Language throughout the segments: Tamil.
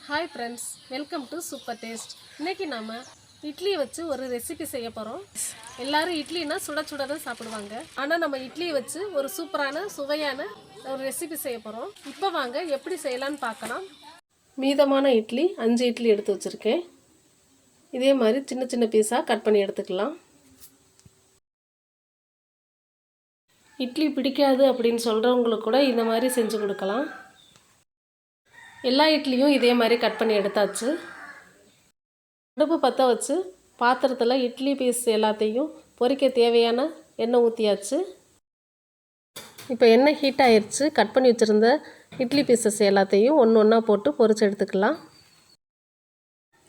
Hi friends, welcome to super taste. இன்றைக்கி நாம் இட்லி வச்சு ஒரு ரெசிபி செய்ய போகிறோம். எல்லோரும் இட்லினா சுட சுட தான் சாப்பிடுவாங்க. ஆனால் நம்ம இட்லியை வச்சு ஒரு சூப்பரான சுவையான ஒரு ரெசிபி செய்ய போகிறோம். இப்போ வாங்க எப்படி செய்யலான்னு பார்க்கலாம். மீதமான இட்லி 5 இட்லி எடுத்து வச்சுருக்கேன். இதே மாதிரி சின்ன சின்ன பீஸாக கட் பண்ணி எடுத்துக்கலாம். இட்லி பிடிக்காது அப்படின்னு சொல்கிறவங்களுக்கு கூட இந்த மாதிரி செஞ்சு கொடுக்கலாம். எல்லா இட்லியும் இதே மாதிரி கட் பண்ணி எடுத்தாச்சு. அடுப்பு பற்ற வச்சு பாத்திரத்தில் இட்லி பீஸ் எல்லாத்தையும் பொரிக்க தேவையான எண்ணெய் ஊற்றியாச்சு. இப்போ எண்ணெய் ஹீட் ஆயிடுச்சு. கட் பண்ணி வச்சுருந்த இட்லி பீசஸ் எல்லாத்தையும் ஒன்று ஒன்றா போட்டு பொரிச்சு எடுத்துக்கலாம்.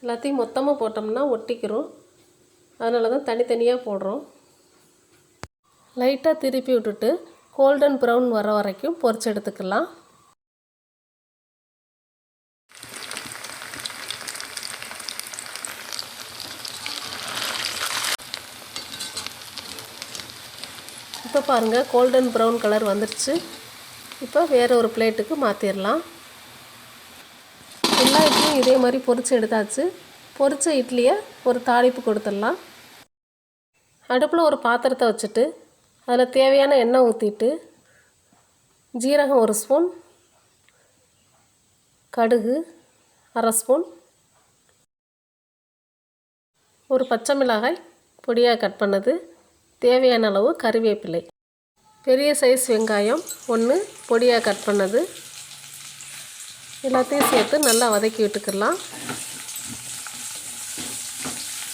எல்லாத்தையும் மொத்தமாக போட்டோம்னா ஒட்டிக்கிறோம். அதனால தான் தனித்தனியாக போடுறோம். லைட்டாக திருப்பி விட்டுட்டு கோல்டன் ப்ரௌன் வர வரைக்கும் பொரிச்சு எடுத்துக்கலாம். இப்போ பாருங்கள், கோல்டன் ப்ரௌன் கலர் வந்துடுச்சு. இப்போ வேறு ஒரு பிளேட்டுக்கு மாற்றிடலாம். எல்லா இட்லியும் இதே மாதிரி பொரித்து எடுத்தாச்சு. பொரித்த இட்லியை ஒரு தாளிப்பு கொடுத்துடலாம். அடுப்பில் ஒரு பாத்திரத்தை வச்சுட்டு அதில் தேவையான எண்ணெய் ஊற்றிட்டு ஜீரகம் 1 ஸ்பூன், கடுகு 1/2 ஸ்பூன், ஒரு பச்சை மிளகாய் பொடியாக கட் பண்ணது, தேவையான அளவு கறிவேப்பிலை, பெரிய சைஸ் வெங்காயம் 1 பொடியாக கட் பண்ணது, எல்லாத்தையும் சேர்த்து நல்லா வதக்கி விட்டுக்கலாம்.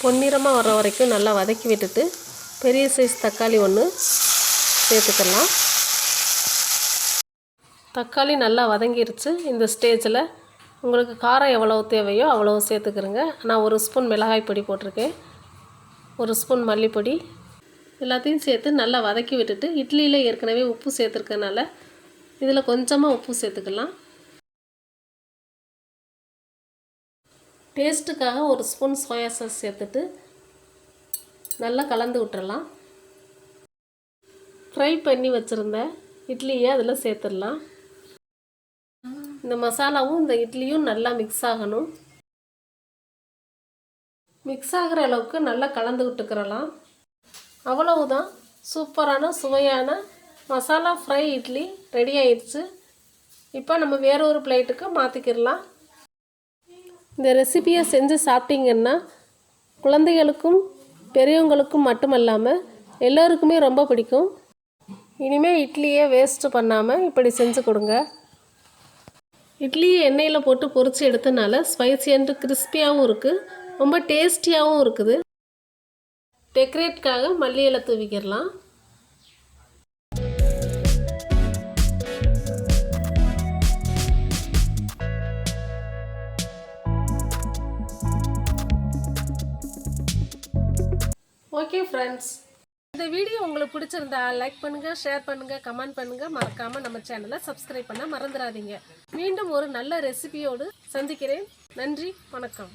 பொன்னிறமாக வர வரைக்கும் நல்லா வதக்கி விட்டுட்டு பெரிய சைஸ் தக்காளி 1 சேர்த்துக்கலாம். தக்காளி நல்லா வதங்கிருச்சு. இந்த ஸ்டேஜில் உங்களுக்கு காரம் எவ்வளோ தேவையோ அவ்வளோ சேர்த்துக்கிறங்க. நான் 1 ஸ்பூன் மிளகாய் பொடி போட்டிருக்கேன், 1 ஸ்பூன் மல்லிப்பொடி, எல்லாத்தையும் சேர்த்து நல்லா வதக்கி விட்டுட்டு இட்லியில் ஏற்கனவே உப்பு சேர்த்துருக்கனால இதில் கொஞ்சமாக உப்பு சேர்த்துக்கலாம். டேஸ்ட்டுக்காக 1 ஸ்பூன் சோயா சாஸ் சேர்த்துட்டு நல்லா கலந்து விட்டுறலாம். ஃப்ரை பண்ணி வச்சுருந்த இட்லியை அதில் சேர்த்துடலாம். இந்த மசாலாவும் இந்த இட்லியும் நல்லா மிக்ஸ் ஆகணும். மிக்ஸ் ஆகிற அளவுக்கு நல்லா கலந்து விட்டுக்கிறலாம். அவ்வளவுதான், சூப்பரான சுவையான மசாலா ஃப்ரை இட்லி ரெடி ஆயிடுச்சு. இப்போ நம்ம வேறு ஒரு பிளேட்டுக்கு மாற்றிக்கிடலாம். இந்த ரெசிபியை செஞ்சு சாப்பிட்டிங்கன்னா குழந்தைகளுக்கும் பெரியவங்களுக்கும் மட்டுமல்லாமல் எல்லோருக்குமே ரொம்ப பிடிக்கும். இனிமேல் இட்லியை வேஸ்ட்டு பண்ணாமல் இப்படி செஞ்சு கொடுங்க. இட்லியை எண்ணெயில் போட்டு பொரித்து எடுத்தனால ஸ்பைசி அண்ட் கிறிஸ்பியாகவும் இருக்குது, ரொம்ப டேஸ்டியாகவும் இருக்குது. டெக்கரேட்காக மல்லி இலை தூவிக்கிடலாம். ஓகே ஃப்ரெண்ட்ஸ், இந்த வீடியோ உங்களுக்கு பிடிச்சிருந்தா லைக் பண்ணுங்கள், ஷேர் பண்ணுங்கள், கமெண்ட் பண்ணுங்கள். மறக்காமல் நம்ம சேனலை சப்ஸ்கிரைப் பண்ண மறந்துடாதீங்க. மீண்டும் ஒரு நல்ல ரெசிபியோடு சந்திக்கிறேன். நன்றி, வணக்கம்.